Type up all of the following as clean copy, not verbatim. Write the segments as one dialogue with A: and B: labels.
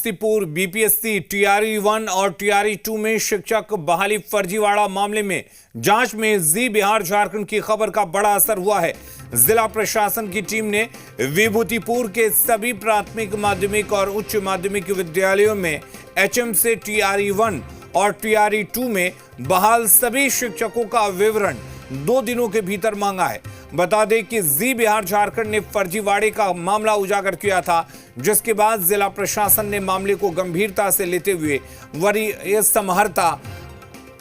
A: Samastipur BPSC TRE 1 और TRE 2 में शिक्षक बहाली फर्जीवाड़ा मामले में जांच में जी बिहार झारखंड की खबर का बड़ा असर हुआ है। जिला प्रशासन की टीम ने विभूतिपुर के सभी प्राथमिक माध्यमिक और उच्च माध्यमिक विद्यालयों में एचएम से टीआरई 1 और टीआरई 2 में बहाल सभी शिक्षकों का विवरण 2 दिनों के भीतर मांगा है। बता दें कि जी बिहार झारखंड ने फर्जीवाड़े का मामला उजागर किया था, जिसके बाद जिला प्रशासन ने मामले को गंभीरता से लेते हुए वरीय समाहर्ता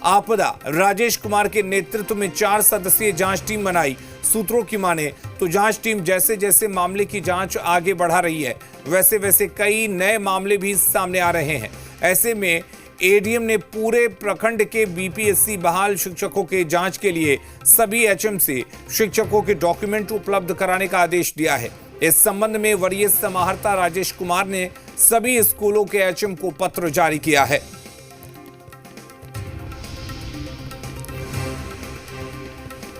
A: आपदा राजेश कुमार के नेतृत्व में 4 सदस्यीय जांच टीम बनाई। सूत्रों की माने तो जांच टीम जैसे जैसे मामले की जांच आगे बढ़ा रही है, वैसे वैसे कई नए मामले भी सामने आ रहे हैं। ऐसे में एडीएम ने पूरे प्रखंड के बीपीएससी बहाल शिक्षकों के जांच के लिए सभी एचएम से शिक्षकों के डॉक्यूमेंट उपलब्ध कराने का आदेश दिया है। इस संबंध में वरीय समाहर्ता राजेश कुमार ने सभी स्कूलों के एचएम को पत्र जारी किया है।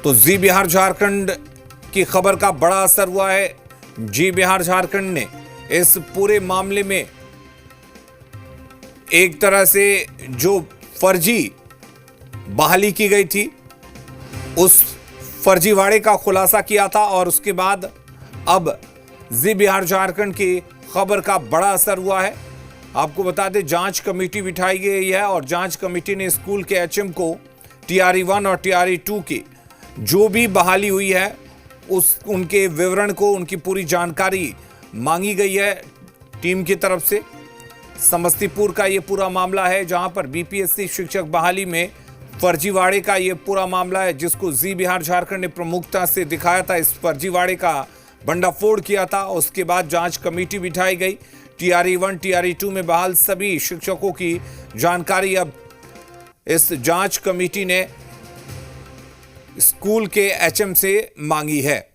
A: तो जी बिहार झारखंड की खबर का बड़ा असर हुआ है। जी बिहार झारखंड ने इस पूरे मामले में एक तरह से जो फर्जी बहाली की गई थी उस फर्जीवाड़े का खुलासा किया था और उसके बाद अब जी बिहार झारखंड की खबर का बड़ा असर हुआ है। आपको बता दें, जांच कमेटी बिठाई गई है और जांच कमेटी ने स्कूल के एचएम को टीआरई 1 और टीआरई 2 की जो भी बहाली हुई है उनके विवरण को, उनकी पूरी जानकारी मांगी गई है टीम की तरफ से। समस्तीपुर का ये पूरा मामला है, जहां पर बीपीएससी शिक्षक बहाली में फर्जीवाड़े का ये पूरा मामला है, जिसको जी बिहार झारखंड ने प्रमुखता से दिखाया था। इस फर्जीवाड़े का भंडाफोड़ किया था। उसके बाद जांच कमेटी बिठाई गई। टीआरई 1 टीआरई 2 में बहाल सभी शिक्षकों की जानकारी अब इस जांच कमेटी ने स्कूल के एचएम से मांगी है।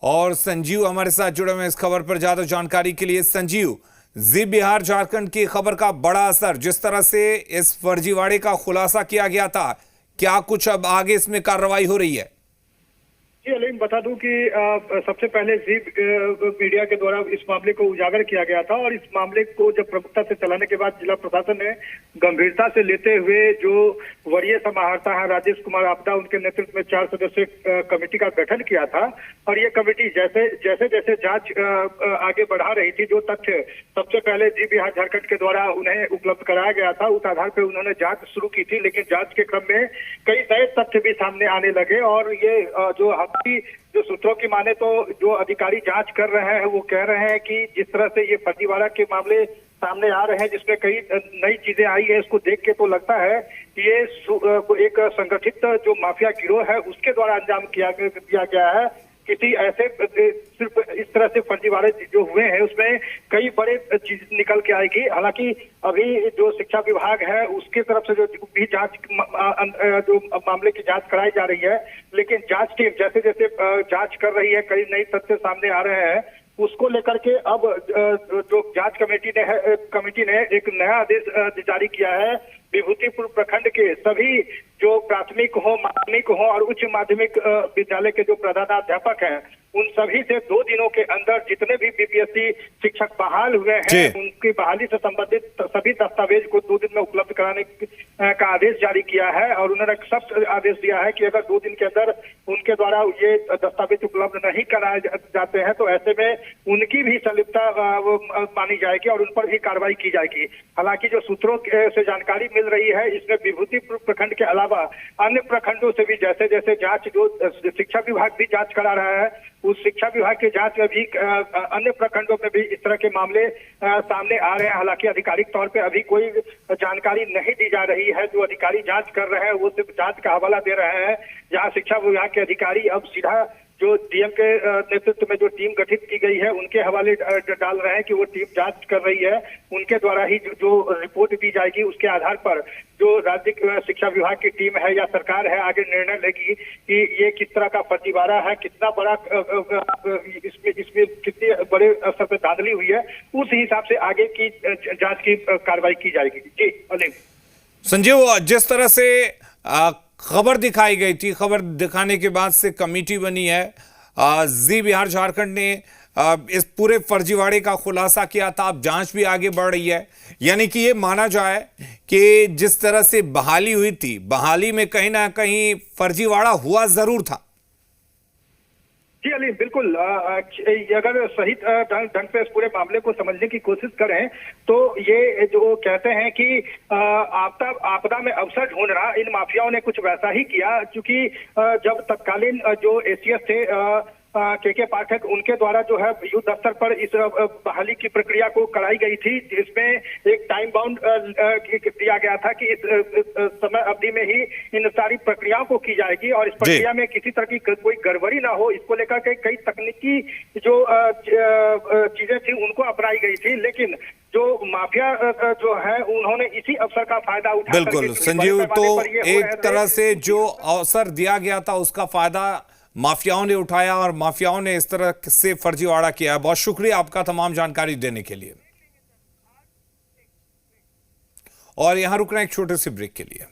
A: और संजीव हमारे साथ जुड़े हुए इस खबर पर ज्यादा जानकारी के लिए। संजीव, जी बिहार झारखंड की खबर का बड़ा असर, जिस तरह से इस फर्जीवाड़े का खुलासा किया गया था, क्या कुछ अब आगे इसमें कार्रवाई हो रही है?
B: जी अलीम, बता दूं कि सबसे पहले जी मीडिया के द्वारा इस मामले को उजागर किया गया था और इस मामले को जब प्रमुखता से चलाने के बाद जिला प्रशासन ने गंभीरता से लेते हुए जो वरीय समाहर्ता है राजेश कुमार आपदा, उनके नेतृत्व में 4 सदस्यीय कमेटी का गठन किया था। और ये कमेटी जैसे जैसे जांच आगे बढ़ा रही थी, जो तथ्य सबसे पहले जी बिहार झारखंड के द्वारा उन्हें उपलब्ध कराया गया था, उस आधार पर उन्होंने जांच शुरू की थी। लेकिन जांच के क्रम में कई नए तथ्य भी सामने आने लगे और ये जो सूत्रों की माने तो जो अधिकारी जांच कर रहे हैं वो कह रहे हैं कि जिस तरह से ये फर्जीवाड़ा के मामले सामने आ रहे हैं, जिसमें कई नई चीजें आई है, इसको देख के तो लगता है कि ये एक संगठित जो माफिया गिरोह है उसके द्वारा अंजाम दिया गया है। किसी ऐसे सिर्फ इस तरह से फर्जीवाड़े जो हुए हैं उसमें कई बड़े चीज निकल के आएगी। हालांकि अभी जो शिक्षा विभाग है उसके तरफ से जो भी जांच जो मामले की जांच कराई जा रही है, लेकिन जांच टीम जैसे जैसे जांच कर रही है, कई नए तथ्य सामने आ रहे हैं, उसको लेकर के अब जो जांच कमेटी ने एक नया आदेश जारी किया है। विभूतिपुर प्रखंड के सभी जो प्राथमिक हो, माध्यमिक हो और उच्च माध्यमिक विद्यालय के जो प्रधानाध्यापक हैं, उन सभी से 2 दिनों के अंदर जितने भी बीपीएससी शिक्षक बहाल हुए हैं उनकी बहाली से संबंधित सभी दस्तावेज को 2 दिन में उपलब्ध कराने का आदेश जारी किया है। और उन्होंने सख्त आदेश दिया है कि अगर 2 दिन के अंदर उनके द्वारा ये दस्तावेज उपलब्ध नहीं कराए जाते हैं तो ऐसे में उनकी भी संलिप्तता मानी जाएगी और उन पर भी कार्रवाई की जाएगी। हालांकि जो सूत्रों से जानकारी मिल रही है, इसमें विभूतिपुर प्रखंड के अलावा अन्य प्रखंडों से भी जैसे जैसे जांच जो शिक्षा विभाग भी जांच करा रहा है, उस शिक्षा विभाग की जांच में भी अन्य प्रखंडों में भी इस तरह के मामले सामने आ रहे हैं। हालांकि आधिकारिक तौर पे अभी कोई जानकारी नहीं दी जा रही है। जो अधिकारी जांच कर रहे हैं वो सिर्फ जांच का हवाला दे रहे हैं। जहां शिक्षा विभाग के अधिकारी अब सीधा जो डीएम के नेतृत्व में जो टीम गठित की गई है उनके हवाले डाल रहे हैं कि वो टीम जांच कर रही है, उनके द्वारा ही जो रिपोर्ट दी जाएगी उसके आधार पर जो राज्य शिक्षा विभाग की टीम है या सरकार है आगे निर्णय लेगी कि ये किस तरह का फर्जीवाड़ा है, कितना बड़ा इसमें कितने बड़े स्तर पर धांधली हुई है, उस हिसाब से आगे की जांच की कार्रवाई की जाएगी। जी अलीम।
A: संजीव, जिस तरह से खबर दिखाई गई थी। खबर दिखाने के बाद से कमेटी बनी है। जी बिहार झारखंड ने इस पूरे फर्जीवाड़े का खुलासा किया था। अब जांच भी आगे बढ़ रही है। यानी कि ये माना जाए कि जिस तरह से बहाली हुई थी, बहाली में कहीं ना कहीं फर्जीवाड़ा हुआ जरूर था।
B: जी अली, बिल्कुल। अगर सही ढंग से इस पूरे मामले को समझने की कोशिश करें तो ये जो कहते हैं कि आपदा में अवसर ढूंढ रहा, इन माफियाओं ने कुछ वैसा ही किया। क्योंकि जब तत्कालीन जो एसीएस थे के पाठक, उनके द्वारा जो है युद्ध स्तर पर इस बहाली की प्रक्रिया को कराई गई थी, जिसमें एक टाइम बाउंड दिया गया था कि इस समय अवधि में ही इन सारी प्रक्रियाओं को की जाएगी और इस प्रक्रिया में किसी तरह की कोई गड़बड़ी ना हो, इसको लेकर के कई तकनीकी जो चीजें थी उनको अपनाई गई थी। लेकिन जो माफिया जो है उन्होंने इसी अवसर का फायदा उठा।
A: बिल्कुल संजीव, तो एक तरह से जो अवसर दिया गया था उसका फायदा माफियाओं ने उठाया और माफियाओं ने इस तरह से फर्जीवाड़ा किया है। बहुत शुक्रिया आपका तमाम जानकारी देने के लिए। और यहां रुकना एक छोटे से ब्रेक के लिए।